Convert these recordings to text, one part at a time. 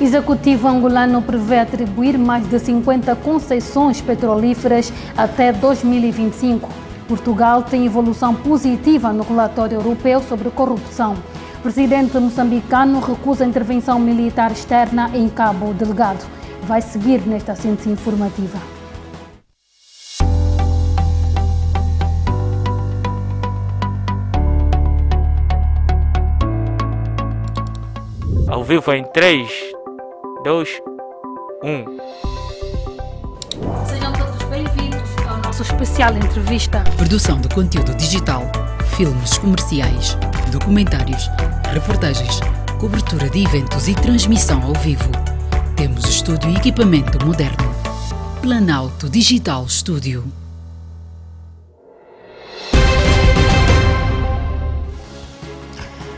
Executivo angolano prevê atribuir mais de 50 concessões petrolíferas até 2025. Portugal tem evolução positiva no relatório europeu sobre corrupção. Presidente moçambicano recusa intervenção militar externa em Cabo Delgado. Vai seguir nesta síntese informativa. Ao vivo em 3, 2, 1. Sejam todos bem-vindos ao nosso especial entrevista. Produção de conteúdo digital, filmes comerciais, documentários, reportagens, cobertura de eventos e transmissão ao vivo. Temos estúdio e equipamento moderno. Planalto Digital Studio.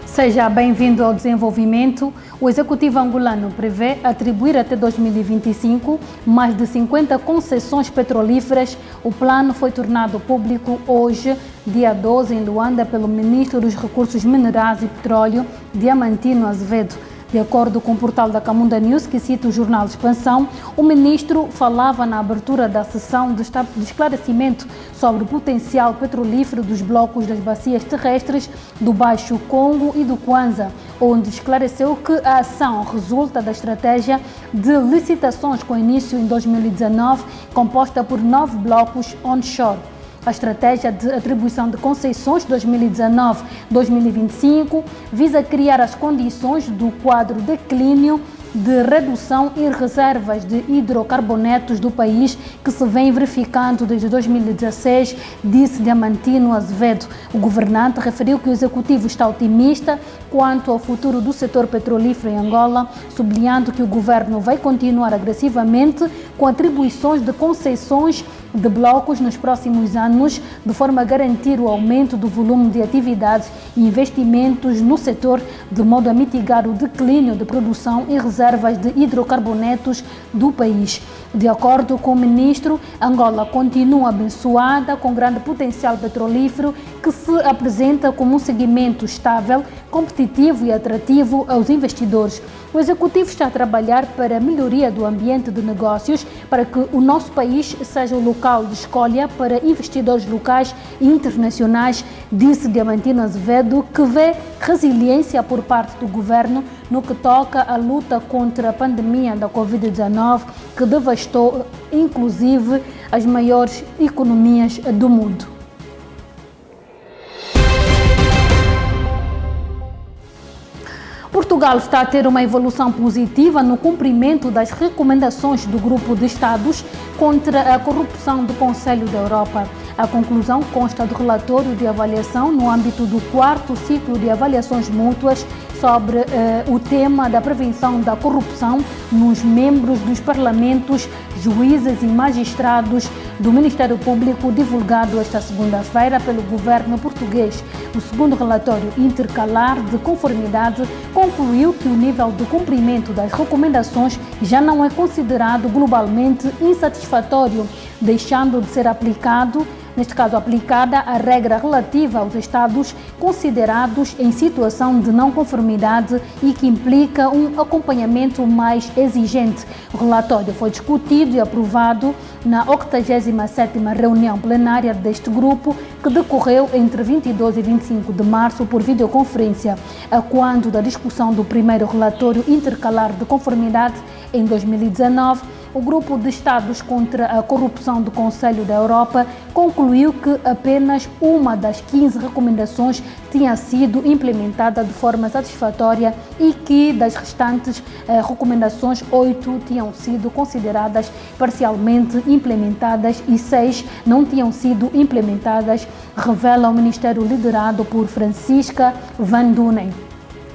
Seja bem-vindo ao desenvolvimento. O Executivo angolano prevê atribuir até 2025 mais de 50 concessões petrolíferas. O plano foi tornado público hoje, dia 12, em Luanda, pelo Ministro dos Recursos Minerais e Petróleo, Diamantino Azevedo. De acordo com o portal da Camunda News, que cita o jornal Expansão, o ministro falava na abertura da sessão de esclarecimento sobre o potencial petrolífero dos blocos das bacias terrestres do Baixo Congo e do Kwanza, onde esclareceu que a ação resulta da estratégia de licitações com início em 2019, composta por 9 blocos onshore. A estratégia de atribuição de concessões 2019-2025 visa criar as condições do quadro de declínio de redução e reservas de hidrocarbonetos do país que se vem verificando desde 2016, disse Diamantino Azevedo. O governante referiu que o executivo está otimista quanto ao futuro do setor petrolífero em Angola, sublinhando que o governo vai continuar agressivamente com atribuições de concessões de blocos nos próximos anos, de forma a garantir o aumento do volume de atividades e investimentos no setor, de modo a mitigar o declínio de produção e reservas de hidrocarbonetos do país. De acordo com o ministro, Angola continua abençoada com grande potencial petrolífero que se apresenta como um segmento estável, competitivo e atrativo aos investidores. O Executivo está a trabalhar para a melhoria do ambiente de negócios, para que o nosso país seja o local de escolha para investidores locais e internacionais, disse Diamantino Azevedo, que vê resiliência por parte do governo no que toca à luta contra a pandemia da Covid-19, que devastou inclusive as maiores economias do mundo. Portugal está a ter uma evolução positiva no cumprimento das recomendações do Grupo de Estados contra a corrupção do Conselho da Europa. A conclusão consta do relatório de avaliação no âmbito do 4º ciclo de avaliações mútuas sobre o tema da prevenção da corrupção nos membros dos parlamentos, juízes e magistrados do Ministério Público, divulgado esta segunda-feira pelo governo português. O segundo relatório intercalar de conformidade concluiu que o nível de cumprimento das recomendações já não é considerado globalmente insatisfatório, deixando de ser aplicada a regra relativa aos Estados considerados em situação de não conformidade e que implica um acompanhamento mais exigente. O relatório foi discutido e aprovado na 87ª reunião plenária deste grupo, que decorreu entre 22 e 25 de março por videoconferência, a quando da discussão do primeiro relatório intercalar de conformidade em 2019. O Grupo de Estados contra a Corrupção do Conselho da Europa concluiu que apenas uma das 15 recomendações tinha sido implementada de forma satisfatória e que das restantes recomendações, 8 tinham sido consideradas parcialmente implementadas e 6 não tinham sido implementadas, revela o Ministério liderado por Francisca Van Dunen.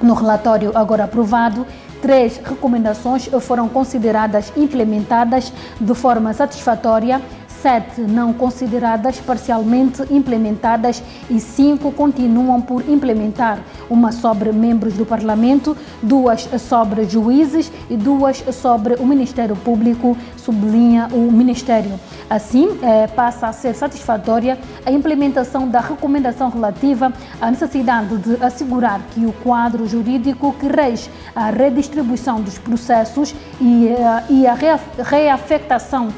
No relatório agora aprovado, 3 recomendações foram consideradas implementadas de forma satisfatória, 7 não consideradas parcialmente implementadas e 5 continuam por implementar, uma sobre membros do Parlamento, 2 sobre juízes e 2 sobre o Ministério Público, sublinha o Ministério. Assim, passa a ser satisfatória a implementação da recomendação relativa à necessidade de assegurar que o quadro jurídico que rege a redistribuição dos processos e a reafectação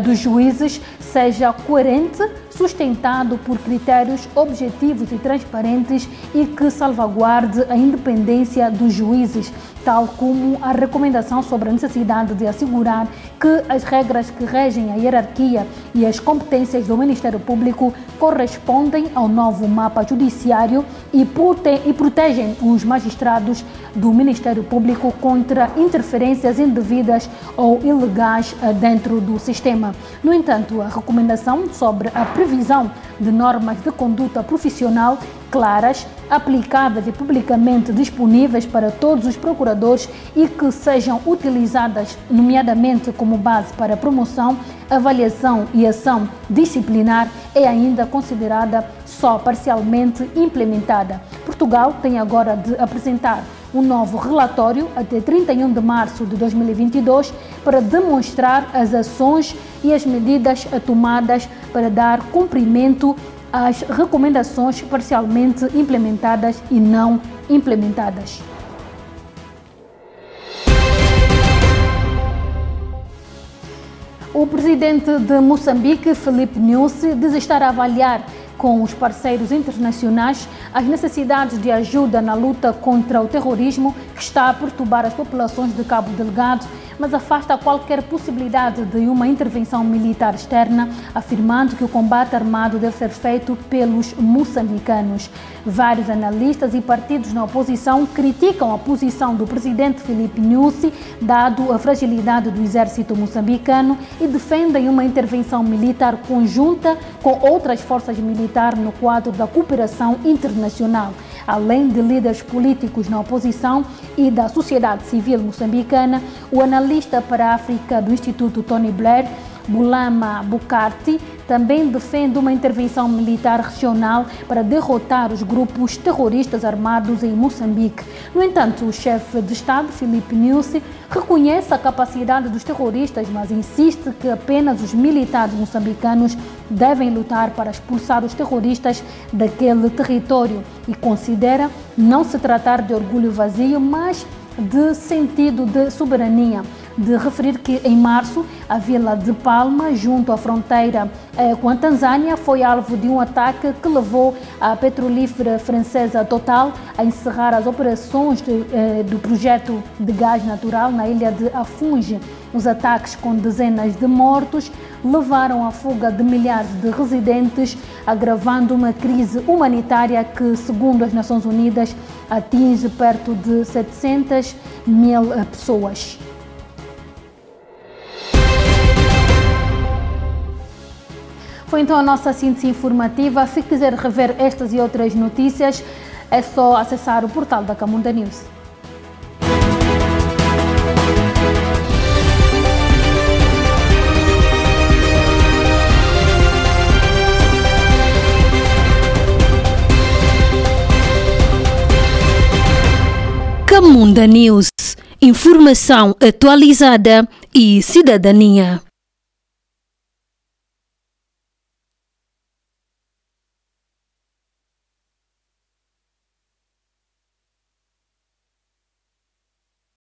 dos juízes seja coerente, sustentado por critérios objetivos e transparentes e que salvaguarde a independência dos juízes, tal como a recomendação sobre a necessidade de assegurar que as regras que regem a hierarquia e as competências do Ministério Público correspondem ao novo mapa judiciário e protegem os magistrados do Ministério Público contra interferências indevidas ou ilegais dentro do sistema. No entanto, a recomendação sobre a previsão de normas de conduta profissional claras, aplicáveis e publicamente disponíveis para todos os procuradores e que sejam utilizadas, nomeadamente como base para promoção, avaliação e ação disciplinar, é ainda considerada só parcialmente implementada. Portugal tem agora de apresentar um novo relatório até 31 de março de 2022 para demonstrar as ações e as medidas tomadas para dar cumprimento às recomendações parcialmente implementadas e não implementadas. O presidente de Moçambique, Filipe Nyusi, diz estar a avaliar com os parceiros internacionais as necessidades de ajuda na luta contra o terrorismo que está a perturbar as populações de Cabo Delgado, mas afasta qualquer possibilidade de uma intervenção militar externa, afirmando que o combate armado deve ser feito pelos moçambicanos. Vários analistas e partidos na oposição criticam a posição do presidente Filipe Nyusi, dado a fragilidade do exército moçambicano, e defendem uma intervenção militar conjunta com outras forças militares no quadro da cooperação internacional. Além de líderes políticos na oposição e da sociedade civil moçambicana, o analista para a África do Instituto Tony Blair, Bulama Bukarti, também defende uma intervenção militar regional para derrotar os grupos terroristas armados em Moçambique. No entanto, o chefe de Estado, Filipe Nyusi, reconhece a capacidade dos terroristas, mas insiste que apenas os militares moçambicanos devem lutar para expulsar os terroristas daquele território e considera não se tratar de orgulho vazio, mas de sentido de soberania. De referir que em março a vila de Palma, junto à fronteira com a Tanzânia, foi alvo de um ataque que levou a petrolífera francesa Total a encerrar as operações do projeto de gás natural na ilha de Afungi. Os ataques, com dezenas de mortos, levaram à fuga de milhares de residentes, agravando uma crise humanitária que, segundo as Nações Unidas, atinge perto de 700 mil pessoas. Foi então a nossa síntese informativa. Se quiser rever estas e outras notícias, é só acessar o portal da Camunda News. Camunda News. Informação atualizada e cidadania.